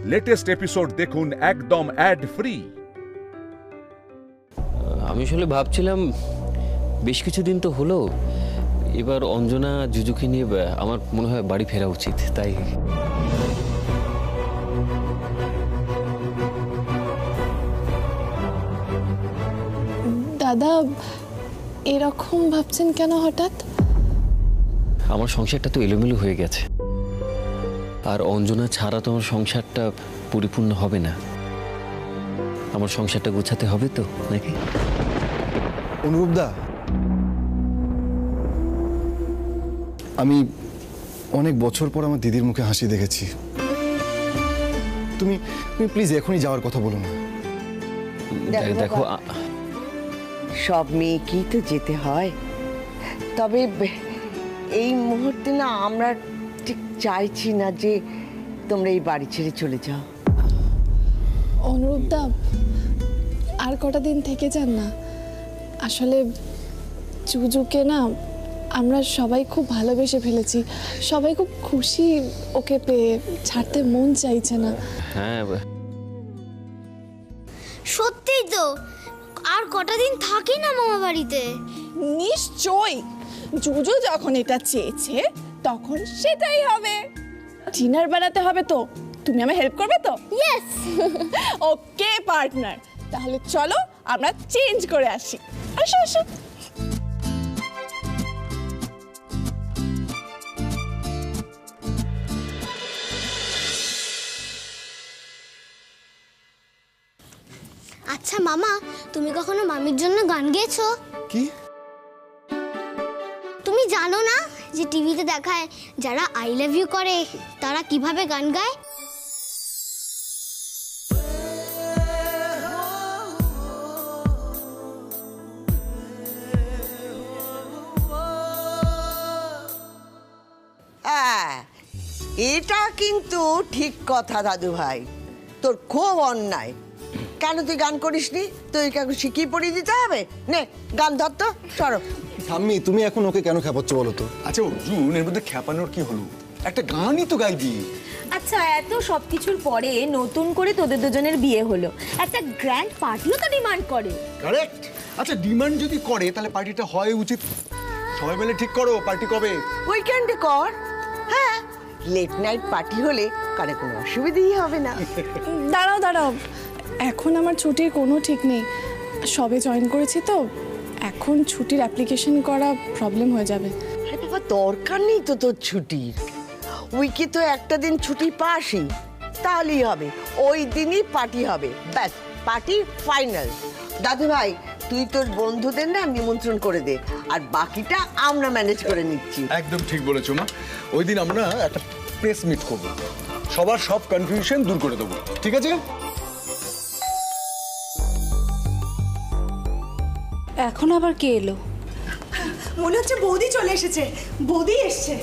Latest episode দেখুন একদম add free. আমি আসলে ভাবছিলাম বেশ কিছুদিন তো হলো, এবার অঞ্জনা জুজুকে নিয়ে আমার মনে হয় বাড়ি ফেরা উচিত। তাই দাদা এরকম ভাবছেন কেন হঠাৎ? আমার সংসারটা তো এলোমেলো হয়ে গেছে, আর অঞ্জনা ছাড়া তো আমার সংসারটা পরিপূর্ণ হবে না। আমার সংসারটা গোছাতে হবে তো নাকি? অনুরূপদা, আমি অনেক বছর পর আমার দিদির মুখে হাসি দেখেছি। তুমি প্লিজ এখনই যাওয়ার কথা বলো না। দেখো, সব মেয়েকেই তো যেতে হয়, তবে এই মুহূর্তে না আমরা ঠিক চাইছি না যে তোমরা এই বাড়ি ছেড়ে চলে যাও। অনুরূপদা আর কটা দিন থেকে যান না। আসলে জুজুকে না আমরা সবাই খুব ভালোবেসে ফেলেছি, সবাই খুব খুশি ওকে পেয়ে, ছাড়তে মন চাইছে না। হ্যাঁ সত্যিই তো, আর কটা দিন থাকি না মামা বাড়িতে। নিশ্চয়ই, জুজু যখন এটা চেয়েছে তখন সেটাই হবে। ডিনার বানাতে হবে তো, তুমি আমায় হেল্প করবে তো? ইয়েস। ওকে পার্টনার, তাহলে চলো আমরা চেঞ্জ করে আসি। আসো আসো। আচ্ছা মামা, তুমি কখনো মামির জন্য গান গেয়েছো? কি? তুমি জানো না যে টিভিতে দেখায় যারা আই লাভ ইউ করে তারা কিভাবে গান গায়? হ্যাঁ, এটা কিন্তু ঠিক কথা দাদু ভাই, তোর খুব অন্যায়। কেন তুই গান করিসনি? তুই কাউকে শিখিয়ে পড়িয়ে দিতে হবে? নে গান ধর তো, সরো। ঠাম্মি, তুমি এখন ওকে কেন খেপাচ্ছ বলো তো? আচ্ছা অর্জুন, এর মধ্যে খ্যাপানোর কি হলো? একটা গানই তো গাইবি। আচ্ছা, এত সবকিছুর পরে নতুন করে তোদের দুজনের বিয়ে হলো, একটা গ্র্যান্ড পার্টিও তো ডিমান্ড করে। কারেক্ট। আচ্ছা ডিমান্ড যদি করে তাহলে পার্টিটা হয় উচিত। সবাই মিলে ঠিক করো পার্টি কবে। উইকেন্ডে কর। হ্যাঁ, লেট নাইট পার্টি হলে কারে কোনো অসুবিধাই হবে না। দাঁড়াও দাঁড়াও, এখন আমার ছুটির কোনো ঠিক নেই। সবে জয়েন করেছি তো, এখন ছুটির অ্যাপ্লিকেশন করা প্রবলেম হয়ে যাবে। আরে বাবা, দরকার নেই তো তোর ছুটির। উইকে তো একটা দিন ছুটি পাসই, তাহলেই হবে। ওই দিনই পার্টি হবে, ব্যাস পার্টি ফাইনাল। দাদু ভাই, তুই তোর বন্ধুদের না নিমন্ত্রণ করে দে, আর বাকিটা আমরা ম্যানেজ করে নিচ্ছি। একদম ঠিক বলেছো মা। ওই দিন আমরা একটা প্রেস মিট করব, সবার সব কনফিউশন দূর করে দেবো, ঠিক আছে? এখন আবার কে এলো? মনে হচ্ছে বৌদি চলে এসেছে। বৌদি এসছে।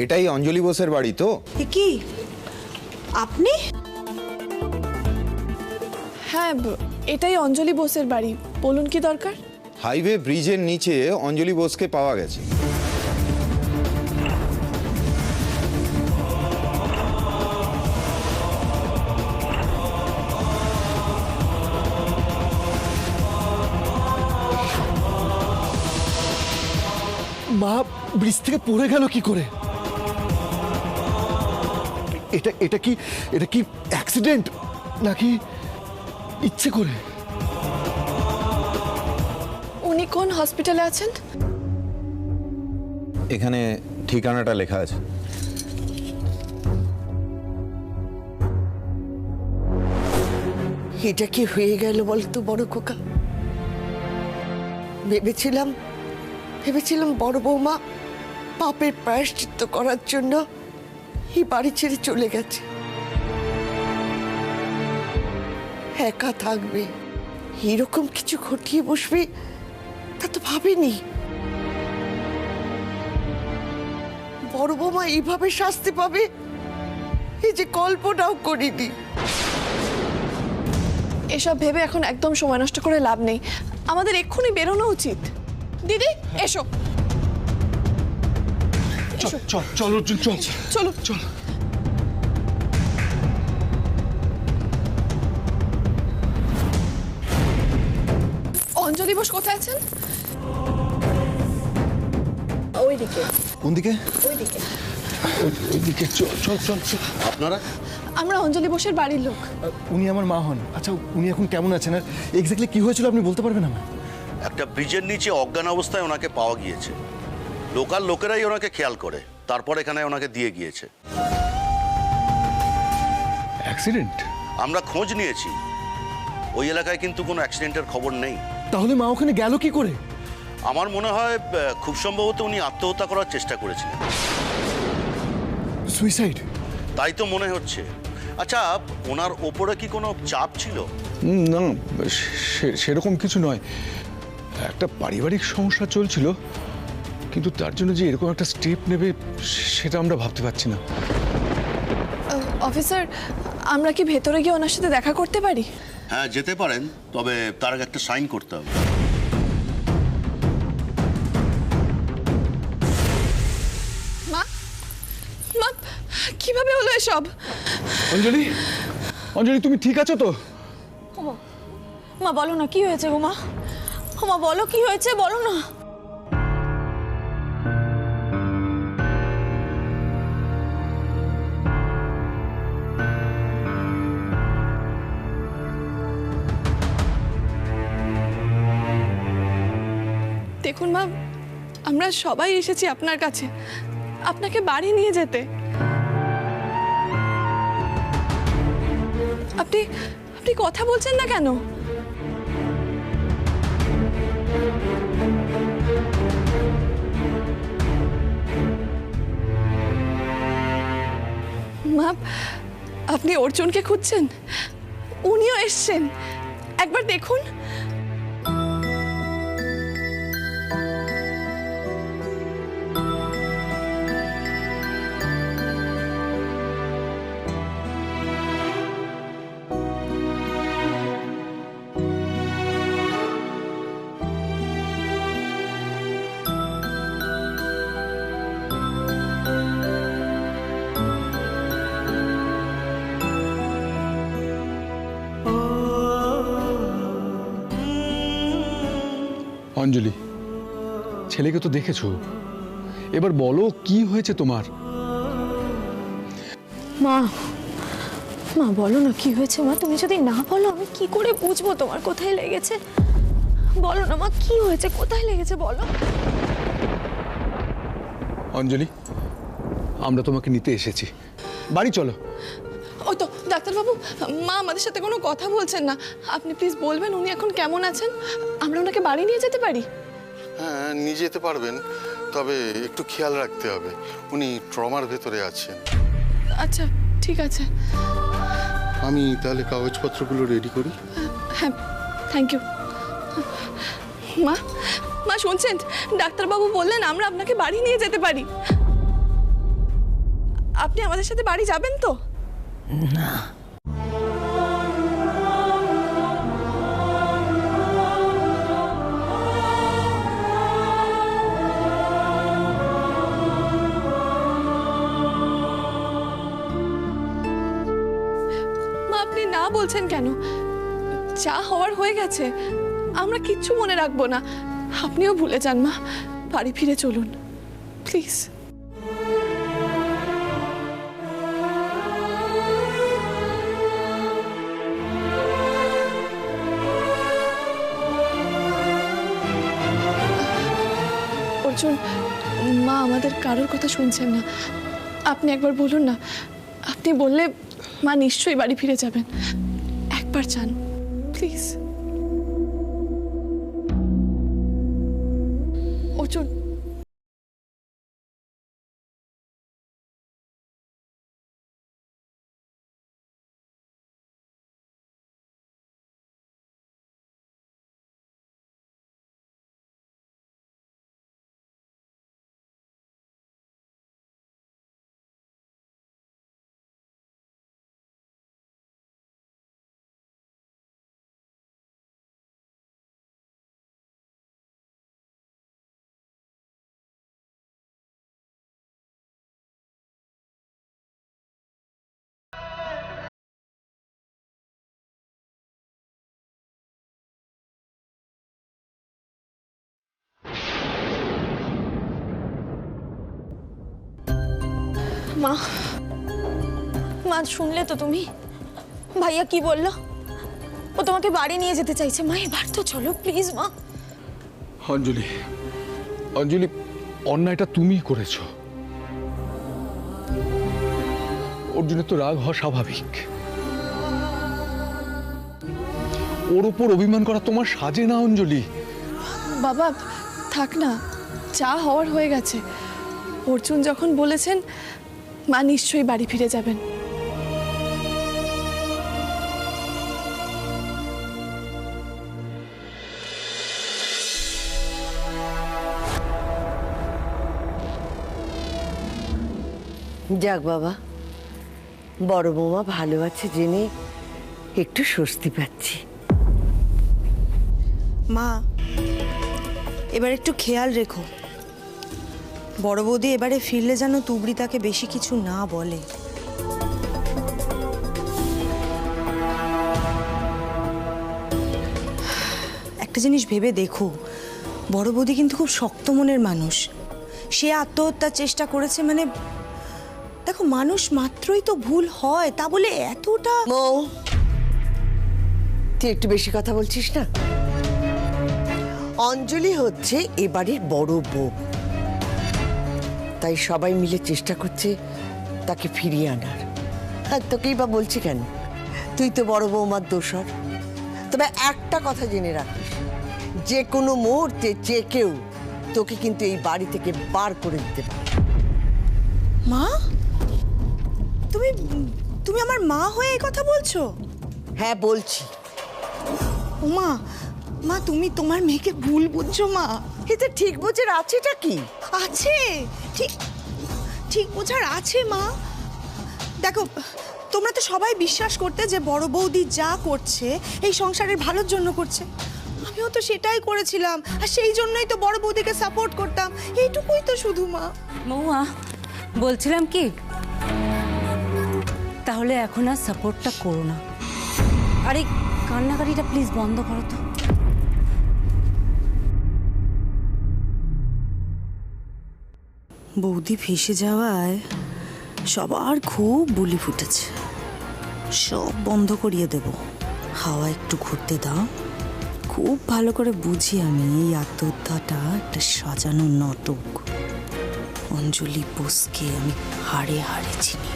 এটাই অঞ্জলি বোসের বাড়ি তো? কি আপনি? হ্যাঁ, এটাই অঞ্জলি বোসের বাড়ি। বলুন কি দরকার? হাইওয়ে ব্রিজের নিচে অঞ্জলি বোসকে পাওয়া গেছে। মা ব্রিজ থেকে পড়ে গেল কি করে? এটা কি অ্যাক্সিডেন্ট নাকি ইচ্ছে করে? উনি কোন হসপিটালে আছেন? এখানে ঠিকানাটা লেখা আছে। এটা কি হয়ে গেল বলতো বড় খোকা? ভেবেছিলাম বড় বৌমা পাপের প্রায়শ্চিত্ত করার জন্য এই বাড়ি ছেড়ে চলে গেছে, একা থাকবে, এরকম কিছু ঘটিয়ে বসবে তা তো ভাবিনি। বড় বৌমা এইভাবে শাস্তি পাবে এই যে কল্পনাও করিনি। এসব ভেবে এখন একদম সময় নষ্ট করে লাভ নেই, আমাদের এক্ষুনি বেরোনো উচিত। দিদি এসো। চল চল চল অর্জুন চল চলো চল। অঞ্জলি বোস কোথায় আছেন? ওইদিকে কোন দিকে? ওইদিকে। ওইদিকে চল চল চল চল। আপনারা আমরা অঞ্জলি বোসের বাড়ির লোক। উনি আমার মা হন। আচ্ছা উনি এখন কেমন আছেন আর এক্স্যাক্টলি কি হয়েছিল আপনি বলতে পারবেন আমার? একটা ব্রিজের নিচে অজ্ঞান অবস্থায় ওনাকে পাওয়া গিয়েছে। লোকাল লোকেরাই ওনাকে খেয়াল করে, তারপর এখানে ওনাকে দিয়ে গিয়েছে। অ্যাক্সিডেন্ট? আমরা খোঁজ নিয়েছি, ওই এলাকায় কিন্তু কোনো অ্যাক্সিডেন্টের খবর নেই। তাহলে মা ওখানে গেল কি করে? আমার মনে হয় খুব সম্ভবত উনি আত্মহত্যা করার চেষ্টা করেছিলেন। সুইসাইড? তাই তো মনে হচ্ছে। আচ্ছা, ওনার ওপরে কি কোনো চাপ ছিল? না, সেরকম কিছু নয়। একটা পারিবারিক সমস্যা চলছিল, কিন্তু তার জন্য যে এরকম একটা স্টেপ নেবে সেটা আমরা ভাবতে পারছি না। অফিসার, আমরা কি ভেতরে গিয়ে ওনার সাথে দেখা করতে পারি? হ্যাঁ, যেতে পারেন, তবে তার আগে একটা সাইন করতে হবে। মা, মা, কিভাবে হলো এসব? অঞ্জলি, অঞ্জলি তুমি ঠিক আছো তো? মা বলো না কি হয়েছে গো মা? মা বলো কি হয়েছে, বলো না। দেখুন মা, আমরা সবাই এসেছি আপনার কাছে আপনাকে বাড়ি নিয়ে যেতে। আপনি আপনি কথা বলছেন না কেন? মা, আপনি অর্জুনকে খুঁজছেন? উনিও এসছেন, একবার দেখুন। অঞ্জলি, ছেলেকে তো দেখেছো, এবার বলো কি হয়েছে তোমার? মা, মা বলো না কি হয়েছে মা। তুমি যদি না বলো আমি কি করে বুঝবো তোমার কোথায় লেগেছে? বলো না মা, কি হয়েছে, কোথায় লেগেছে বলো। অঞ্জলি, আমরা তোমাকে নিতে এসেছি, বাড়ি চলো। ওই তো ডাক্তারবাবু, মা আমাদের সাথে কোনো কথা বলছেন না। আপনি প্লিজ বলবেন উনি এখন কেমন আছেন, আমরা ওনাকে বাড়ি নিয়ে যেতে পারি? হ্যাঁ, নিয়ে যেতে পারবেন, তবে একটু খেয়াল রাখতে হবে, উনি ট্রমার ভেতরে আছেন। আচ্ছা ঠিক আছে। আমি তাহলে কাগজপত্রগুলো রেডি করি। হ্যাঁ, থ্যাংক ইউ। মা, মা শুনছেন, ডাক্তারবাবু বললেন আমরা আপনাকে বাড়ি নিয়ে যেতে পারি। আপনি আমাদের সাথে বাড়ি যাবেন তো? না, মা আপনি না বলছেন কেন? যা হওয়ার হয়ে গেছে, আমরা কিচ্ছু মনে রাখবো না। আপনিও ভুলে যান মা, বাড়ি ফিরে চলুন প্লিজ। অর্জুন, মা আমাদের কারোর কথা শুনছেন না। আপনি একবার বলুন না, আপনি বললে মা নিশ্চয়ই বাড়ি ফিরে যাবেন। একবার চান প্লিজ। অর্জুন। মা, মা শুনলে তো তুমি ভাইয়া কি বললো? ও তোমাকে বাড়ি নিয়ে যেতে চাইছে। মা এবার তো চলো প্লিজ মা। অঞ্জলি, অঞ্জলি, অন্যায়টা তুমিই করেছো। অর্জুনের তো রাগ হওয়া স্বাভাবিক। ওর উপর অভিমান করা তোমার সাজে না অঞ্জলি। বাবা থাক না, যা হওয়ার হয়ে গেছে। অর্জুন যখন বলেছেন মা নিশ্চয়ই বাড়ি ফিরে যাবেন। যাক বাবা, বড় বৌমা ভালো আছে জেনে একটু স্বস্তি পাচ্ছি। মা এবার একটু খেয়াল রেখো, বড় বৌদি এবারে ফিরলে যেন তুবড়ি তাকে বেশি কিছু না বলে। একটা জিনিস ভেবে দেখো, বড় বৌদি কিন্তু খুব শক্ত মনের মানুষ। সে আত্মহত্যার চেষ্টা করেছে, মানে দেখো মানুষ মাত্রই তো ভুল হয়, তা বলে এতটা। মৌ, তুই একটু বেশি কথা বলছিস না। অঞ্জলি হচ্ছে এ বাড়ির বড় বউ, তাই সবাই মিলে চেষ্টা করছে তাকে ফিরিয়ে আনার। আর তোকেই বা বলছি কেন, তুই তো বড় বৌমার দোসর। তবে একটা কথা জেনে রাখিস, যে কোনো মুহূর্তে যে কেউ তোকে কিন্তু এই বাড়ি থেকে বার করে দিতে পারে। মা, তুমি তুমি আমার মা হয়ে এই কথা বলছো? হ্যাঁ বলছি। ও মা, মা তুমি তোমার মেয়েকে ভুল বুঝছো মা। এতে ঠিক বোঝার আছেটা কি? আছে, ঠিক ঠিক বোঝার আছে মা। দেখো, তোমরা তো সবাই বিশ্বাস করতে যে বড় বৌদি যা করছে এই সংসারের ভালোর জন্য করছে। আমিও তো সেটাই করেছিলাম, আর সেই জন্যই তো বড় বৌদিকে সাপোর্ট করতাম। এইটুকুই তো শুধু মা। মৌয়া, বলছিলাম কি, তাহলে এখন আর সাপোর্টটা করো না। আরে কান্নাকাটিটা প্লিজ বন্ধ করো তো। বৌদি ফেসে যাওয়ায় সবার খুব বুলি ফুটেছে। সব বন্ধ করিয়ে দেব, হাওয়া একটু ঘুরতে দাও। খুব ভালো করে বুঝি আমি এই আত্মহত্যাটা একটা সাজানো নাটক। অঞ্জলি বোসকে আমি হাড়ে হাড়ে চিনি।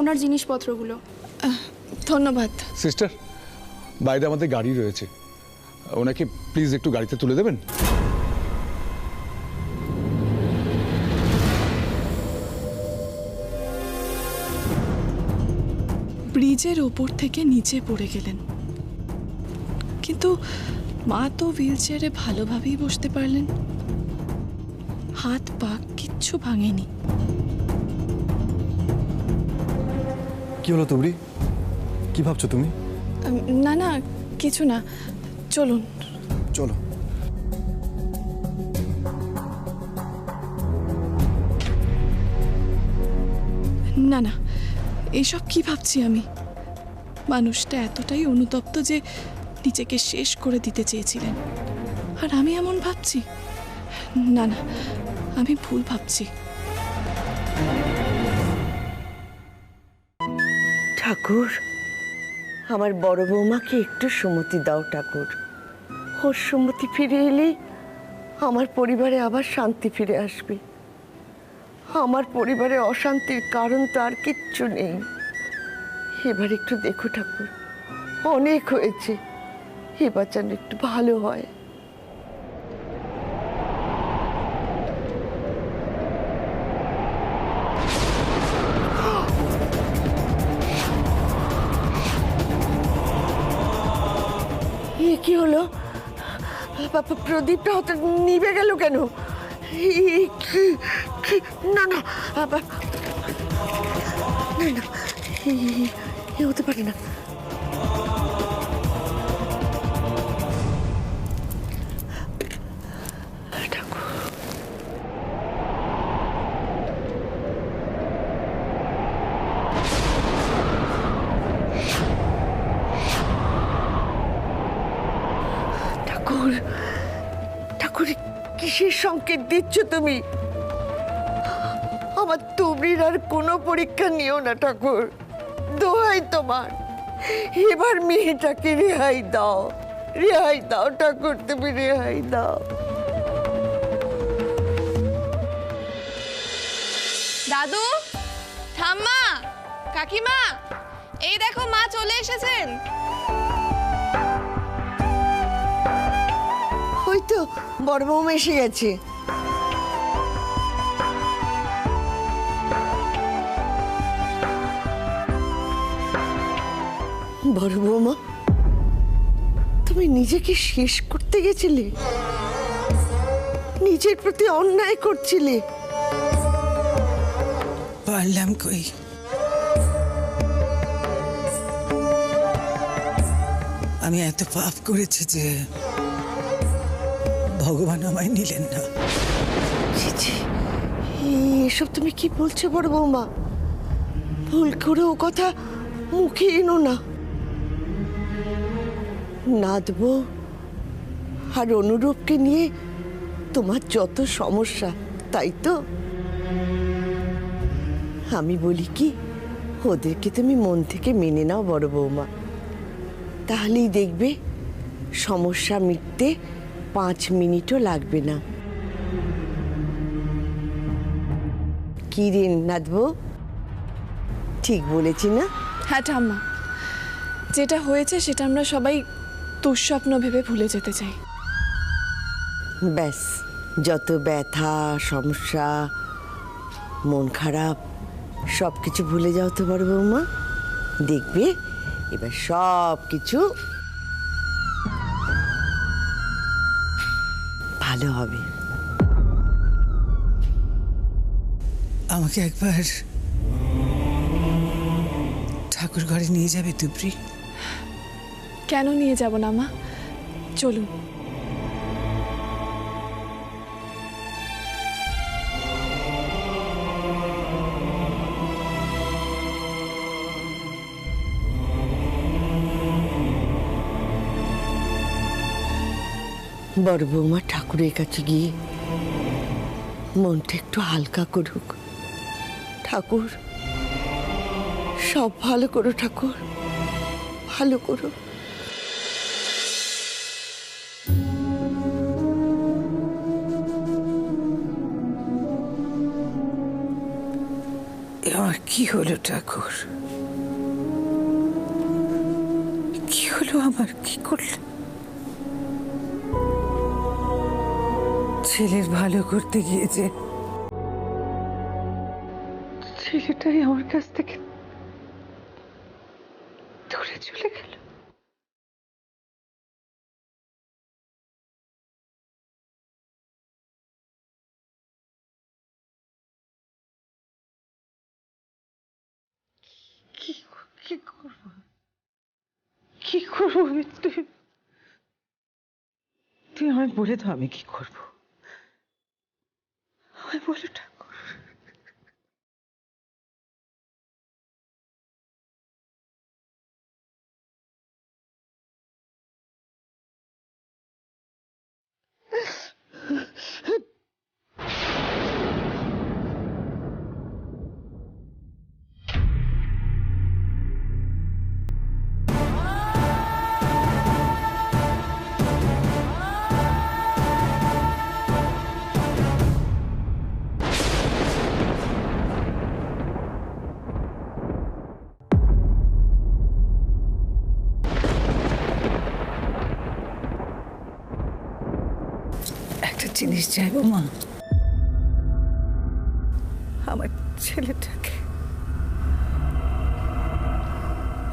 ওনার জিনিসপত্রগুলো। ধন্যবাদ। সিস্টার, বাইরে আমাদের গাড়ি রয়েছে, ওনাকে প্লিজ একটু গাড়িতে তুলে দেবেন। ব্রিজের ওপর থেকে নিচে পড়ে গেলেন, কিন্তু মা তো হুইল চেয়ারে ভালোভাবেই বসতে পারলেন। হাত পা কিচ্ছু ভাঙেনি। কি হলো তুবড়ি, কি ভাবছো তুমি? না না, কিছু না, চলুন। চলো। না না, এইসব কি ভাবছি আমি? মানুষটা এতটাই অনুতপ্ত যে নিজেকে শেষ করে দিতে চেয়েছিলেন, আর আমি এমন ভাবছি? না না, আমি ভুল ভাবছি। ঠাকুর, আমার বড় বৌমাকে একটু সুমতি দাও ঠাকুর। ওর সুমতি ফিরে এলেই আমার পরিবারে আবার শান্তি ফিরে আসবে। আমার পরিবারে অশান্তির কারণ তো আর কিচ্ছু নেই। এবার একটু দেখো ঠাকুর, অনেক হয়েছে, এবার যেন একটু ভালো হয়। কি হলো? প্রদীপটা হতে নিভে গেল কেন? না না, হতে পারে না। কিসের সংকেত দিচ্ছ তুমি? আমার তুবড়ির আর কোনো পরীক্ষা নিও না ঠাকুর, দোহাই তোমার। এবার মেয়েটাকে রেহাই দাও, রেহাই দাও ঠাকুর, তুমি রেহাই দাও। দাদু, ঠাম্মা, কাকিমা, এই দেখো মা চলে এসেছেন। ওই তো বড় বৌমা এসে গেছে। বড় বৌমা, তুমি নিজেকে শেষ করতে গেছিলে, নিজের প্রতি অন্যায় করছিলে। পারলাম কই, আমি এত পাপ করেছি যে ভগবান আমায় নিলেন না। এসব তুমি কি বলছো বড় বৌমা? ভুল করে ও কথা মুখে এনো না। নাদবো আর অনুরূপকে নিয়ে তোমার যত সমস্যা, তাই তো? আমি বলি কি, ওদেরকে তুমি মন থেকে মেনে নাও বড় বৌমা, তাহলেই দেখবে সমস্যা মিটতে 5 মিনিটও লাগবে না। কি রে নাদবো, ঠিক বলেছি না? হ্যাঁ ঠাম্মা, যেটা হয়েছে সেটা আমরা সবাই দুঃস্বপ্ন ভেবে ভুলে যেতে চাই। ব্যাস, যত ব্যথা, সমস্যা, মন খারাপ সব কিছু ভুলে যাও তো বড় বৌমা, দেখবে এবার সব কিছু ভালো হবে। আমাকে একবার ঠাকুর ঘরে নিয়ে যাবে তুবড়ি? কেন নিয়ে যাব না মা, চলুন। বড় বৌমা ঠাকুরের কাছে গিয়ে মনটা একটু হালকা করুক। ঠাকুর, সব ভালো করো ঠাকুর, ভালো করো। আমার কি হলো ঠাকুর, কি হলো আমার, কি করলে? ছেলের ভালো করতে গিয়েছে, ছেলেটাই আমার কাছ থেকে দূরে চলে গেল। কি করব, কি করবো? তুই আমায় বলে দাও আমি কি করবো, আমায় বলো ঠাকুর। জিনিস চাইবো মা, আমার ছেলেটাকে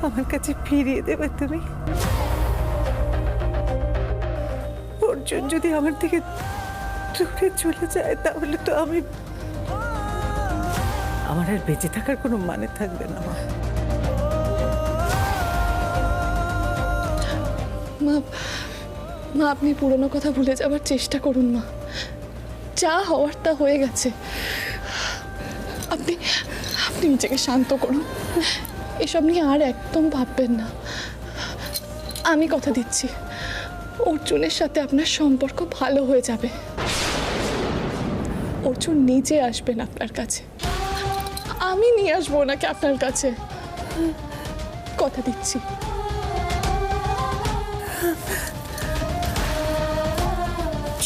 আমার কাছে ফিরিয়ে দেবে তুমি। অর্জুন যদি আমার থেকে দূরে চলে যায় তাহলে তো আমার আর বেঁচে থাকার কোনো মানে থাকবে না মা। মা, মা আপনি পুরনো কথা ভুলে যাবার চেষ্টা করুন মা, যা হওয়ার তা হয়ে গেছে। আপনি আপনি নিজেকে শান্ত করুন, এসব নিয়ে আর একদম ভাববেন না। আমি কথা দিচ্ছি অর্জুনের সাথে আপনার সম্পর্ক ভালো হয়ে যাবে। অর্জুন নিজে আসবেন আপনার কাছে, আমি নিয়ে আসবো ওনাকে আপনার কাছে, কথা দিচ্ছি।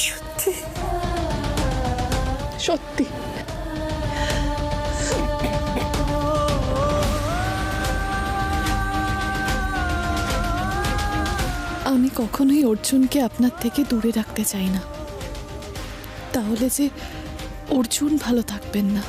সত্যি সত্যি। আমি কখনোই অর্জুনকে আপনার থেকে দূরে রাখতে চাই না, তাহলে যে অর্জুন ভালো থাকবেন না।